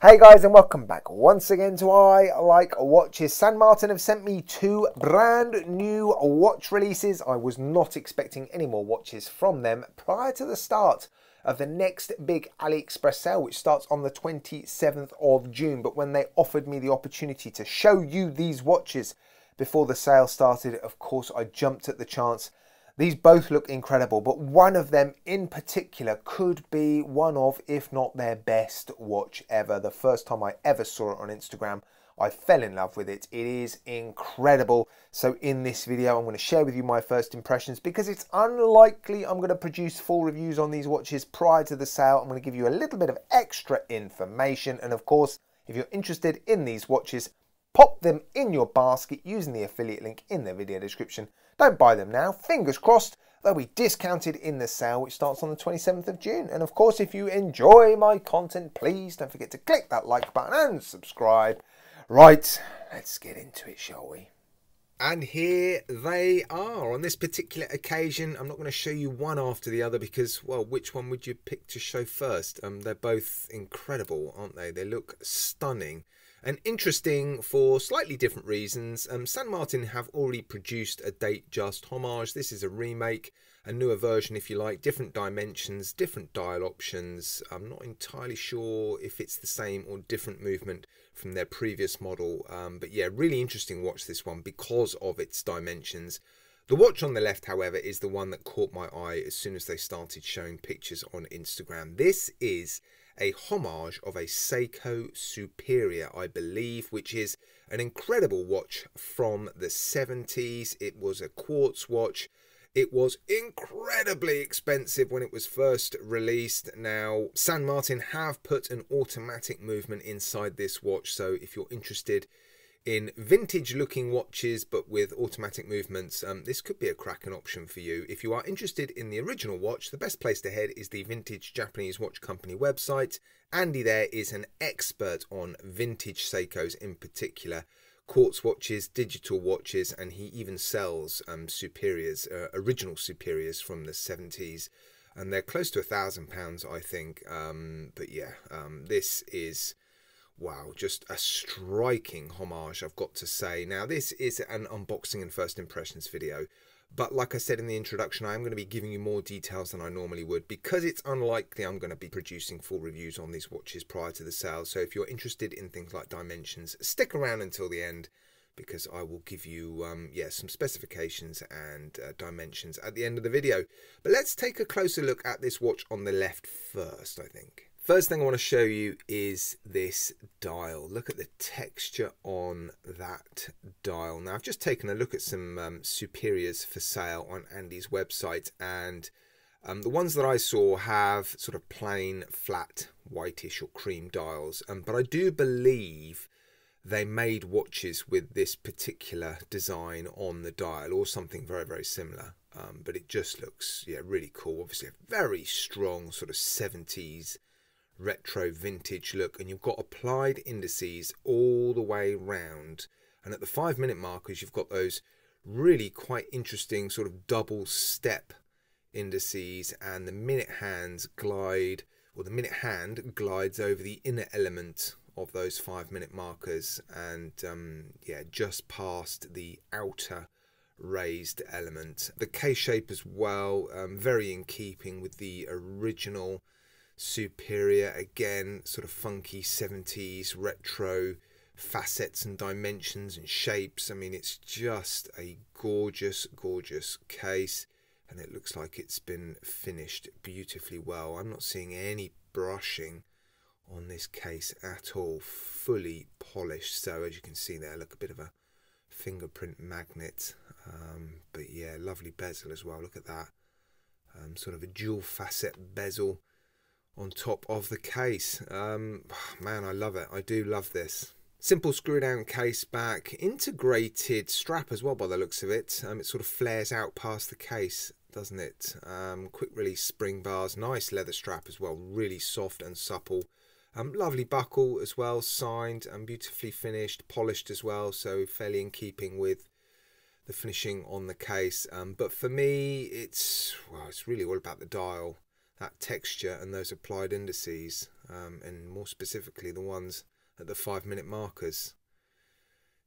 Hey guys, and welcome back once again to I Like Watches. San Martin have sent me two brand new watch releases. I was not expecting any more watches from them prior to the start of the next big AliExpress sale, which starts on the 27th of June. But when they offered me the opportunity to show you these watches before the sale started, of course I jumped at the chance. These both look incredible, but one of them in particular could be one of, if not their best watch ever. The first time I ever saw it on Instagram, I fell in love with it. It is incredible. So in this video, I'm going to share with you my first impressions because it's unlikely I'm going to produce full reviews on these watches prior to the sale. I'm going to give you a little bit of extra information. And of course, if you're interested in these watches, pop them in your basket using the affiliate link in the video description. Don't buy them now, fingers crossed, they'll be discounted in the sale, which starts on the 27th of June. And of course, if you enjoy my content, please don't forget to click that like button and subscribe. Right, let's get into it, shall we? And here they are. On this particular occasion, I'm not going to show you one after the other because, well, which one would you pick to show first? They're both incredible, aren't they? They look stunning. And interesting for slightly different reasons. San Martin have already produced a Datejust Homage. This is a remake, a newer version if you like, different dimensions, different dial options. I'm not entirely sure if it's the same or different movement from their previous model. But yeah, really interesting watch, this one, because of its dimensions. The watch on the left, however, is the one that caught my eye as soon as they started showing pictures on Instagram. This is a homage of a Seiko Superior, I believe, which is an incredible watch from the 70s. It was a quartz watch. It was incredibly expensive when it was first released. Now, San Martin have put an automatic movement inside this watch, so if you're interested in vintage looking watches but with automatic movements, this could be a cracking option for you. If you are interested in the original watch, the best place to head is the Vintage Japanese Watch Company website. Andy there is an expert on vintage Seikos in particular, quartz watches, digital watches, and he even sells superiors, original superiors from the 70s, and they're close to £1,000 I think. But yeah, this is, wow, just a striking homage, I've got to say. Now, this is an unboxing and first impressions video, but like I said in the introduction, I am going to be giving you more details than I normally would because it's unlikely I'm going to be producing full reviews on these watches prior to the sale. So if you're interested in things like dimensions, stick around until the end because I will give you yeah, some specifications and dimensions at the end of the video. But let's take a closer look at this watch on the left first, I think. First thing I want to show you is this dial. Look at the texture on that dial. Now, I've just taken a look at some superiors for sale on Andy's website, and the ones that I saw have sort of plain, flat, whitish or cream dials. But I do believe they made watches with this particular design on the dial or something very, very similar. But it just looks, yeah, really cool. Obviously, a very strong sort of 70s retro vintage look, and you've got applied indices all the way round, and at the 5-minute markers you've got those really quite interesting sort of double step indices, and the minute hands glide, or the minute hand glides over the inner element of those 5-minute markers, and yeah, just past the outer raised element. The case shape as well, very in keeping with the original Superior. Again, sort of funky 70s retro facets and dimensions and shapes. I mean, it's just a gorgeous, gorgeous case, and it looks like it's been finished beautifully well. I'm not seeing any brushing on this case at all, fully polished. So as you can see there, look, a bit of a fingerprint magnet, but yeah, lovely bezel as well. Look at that, sort of a dual facet bezel on top of the case. Man, I love it. I do love this. Simple screw down case back, integrated strap as well by the looks of it. It sort of flares out past the case, doesn't it? Quick release spring bars, nice leather strap as well, really soft and supple. Lovely buckle as well, signed and beautifully finished, polished as well, so fairly in keeping with the finishing on the case. But for me, it's, well, it's really all about the dial, that texture and those applied indices. and more specifically the ones at the 5-minute markers.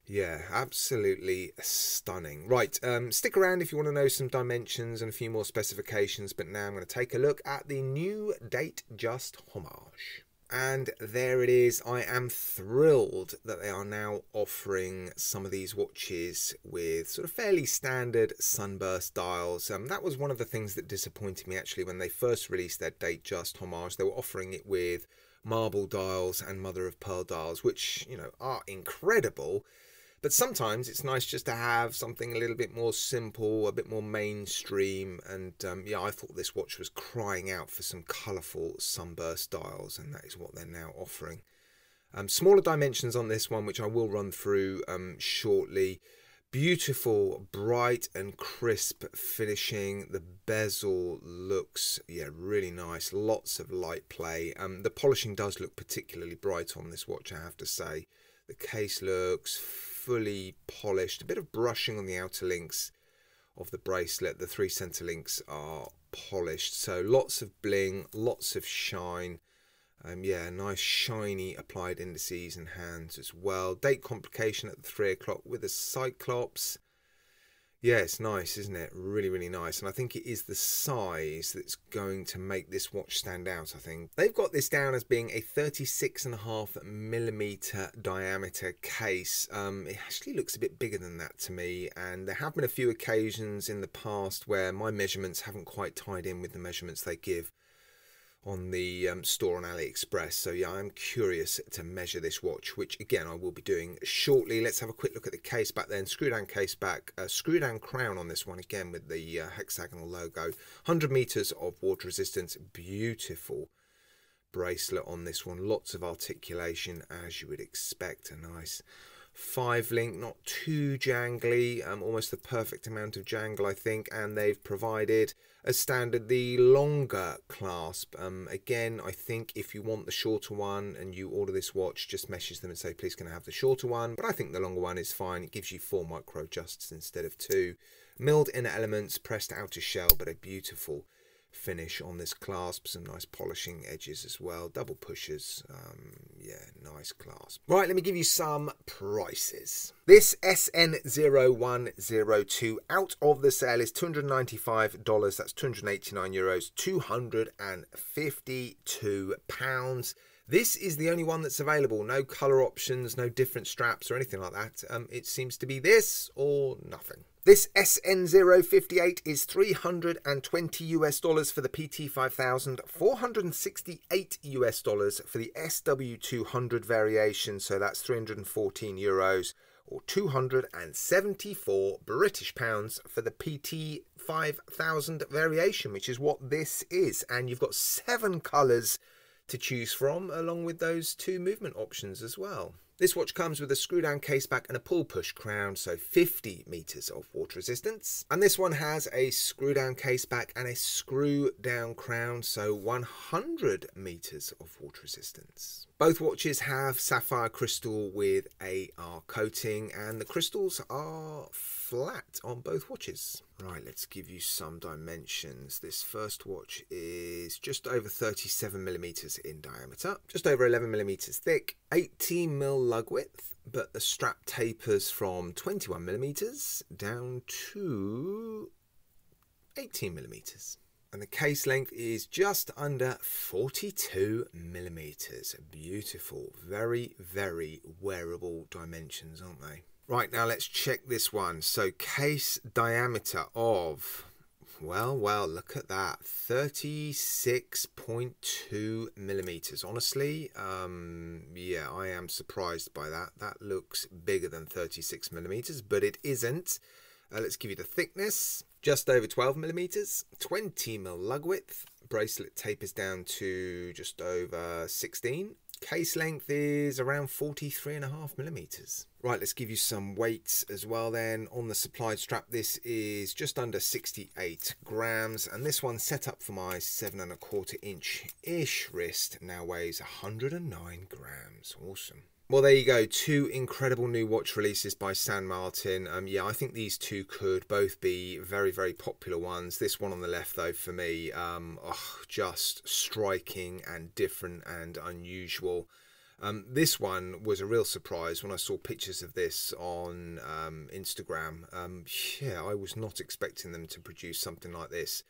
Yeah, absolutely stunning. Right, stick around if you want to know some dimensions and a few more specifications, but now I'm going to take a look at the new Datejust Homage. And there it is. I am thrilled that they are now offering some of these watches with sort of fairly standard sunburst dials. That was one of the things that disappointed me actually when they first released their Datejust Homage. They were offering it with marble dials and mother of pearl dials, which, you know, are incredible. But sometimes it's nice just to have something a little bit more simple, a bit more mainstream. And yeah, I thought this watch was crying out for some colourful sunburst dials, and that is what they're now offering. Smaller dimensions on this one, which I will run through shortly. Beautiful, bright and crisp finishing. The bezel looks, yeah, really nice. Lots of light play. The polishing does look particularly bright on this watch, I have to say. The case looks fully polished. A bit of brushing on the outer links of the bracelet. The 3 center links are polished. So lots of bling, lots of shine. Yeah, nice shiny applied indices and hands as well. Date complication at the 3 o'clock with a cyclops. Yeah, it's nice, isn't it? Really, really nice. And I think it is the size that's going to make this watch stand out, I think. They've got this down as being a 36.5mm diameter case. It actually looks a bit bigger than that to me. And there have been a few occasions in the past where my measurements haven't quite tied in with the measurements they give on the store on AliExpress. So yeah, I'm curious to measure this watch, which again I will be doing shortly. Let's have a quick look at the case back then. Screw down case back, screw down crown on this one, again with the hexagonal logo. 100 meters of water resistance. Beautiful bracelet on this one. Lots of articulation as you would expect. A nice 5-link, not too jangly, almost the perfect amount of jangle I think. And they've provided as standard the longer clasp. Again, I think if you want the shorter one and you order this watch, just message them and say please can I have the shorter one, but I think the longer one is fine. It gives you 4 micro adjusts instead of 2. Milled inner elements, pressed outer shell, but a beautiful finish on this clasp. Some nice polishing edges as well, double pushers. Yeah, nice clasp. Right, let me give you some prices. This SN0102 out of the sale is $295. That's 289 euros, 252 pounds. This is the only one that's available. No color options, no different straps or anything like that. It seems to be this or nothing. This SN058 is $320 for the PT5000, $468 for the SW200 variation, so that's 314 euros or 274 British pounds for the PT5000 variation, which is what this is. And you've got 7 colours to choose from, along with those 2 movement options as well. This watch comes with a screw down case back and a pull push crown, so 50 meters of water resistance. And this one has a screw down case back and a screw down crown, so 100 meters of water resistance. Both watches have sapphire crystal with AR coating, and the crystals are flat on both watches. Right, let's give you some dimensions. This first watch is just over 37mm in diameter, just over 11mm thick, 18mm lug width, but the strap tapers from 21mm down to 18mm. And the case length is just under 42mm. Beautiful, very, very wearable dimensions, aren't they? Right, now let's check this one. So case diameter of, well, look at that, 36.2mm. Honestly, yeah, I am surprised by that. That looks bigger than 36mm, but it isn't. Let's give you the thickness. Just over 12mm, 20mm lug width. Bracelet tapers down to just over 16. Case length is around 43.5mm. Right, let's give you some weights as well then. On the supplied strap, this is just under 68 grams, and this one set up for my 7¼ inch-ish wrist now weighs 109 grams. Awesome. Well, there you go. Two incredible new watch releases by San Martin. Yeah, I think these two could both be very, very popular ones. This one on the left, though, for me, just striking and different and unusual. This one was a real surprise when I saw pictures of this on Instagram. Yeah, I was not expecting them to produce something like this.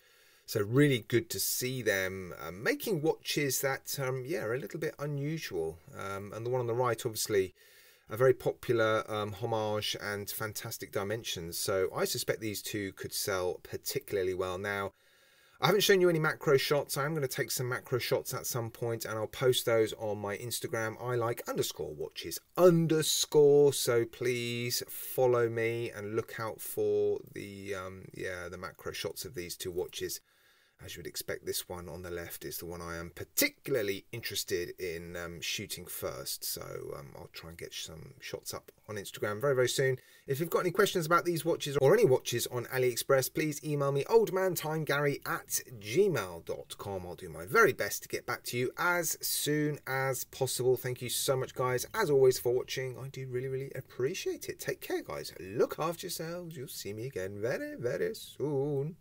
So really good to see them making watches that, yeah, are a little bit unusual. And the one on the right, obviously, a very popular homage and fantastic dimensions. So I suspect these two could sell particularly well. Now, I haven't shown you any macro shots. I am going to take some macro shots at some point, and I'll post those on my Instagram, _watches_. So please follow me and look out for the the macro shots of these two watches. As you would expect, this one on the left is the one I am particularly interested in shooting first. So I'll try and get some shots up on Instagram very, very soon. If you've got any questions about these watches or any watches on AliExpress, please email me oldmantimegary@gmail.com. I'll do my very best to get back to you as soon as possible. Thank you so much, guys, as always, for watching. I do really, really appreciate it. Take care, guys. Look after yourselves. You'll see me again very, very soon.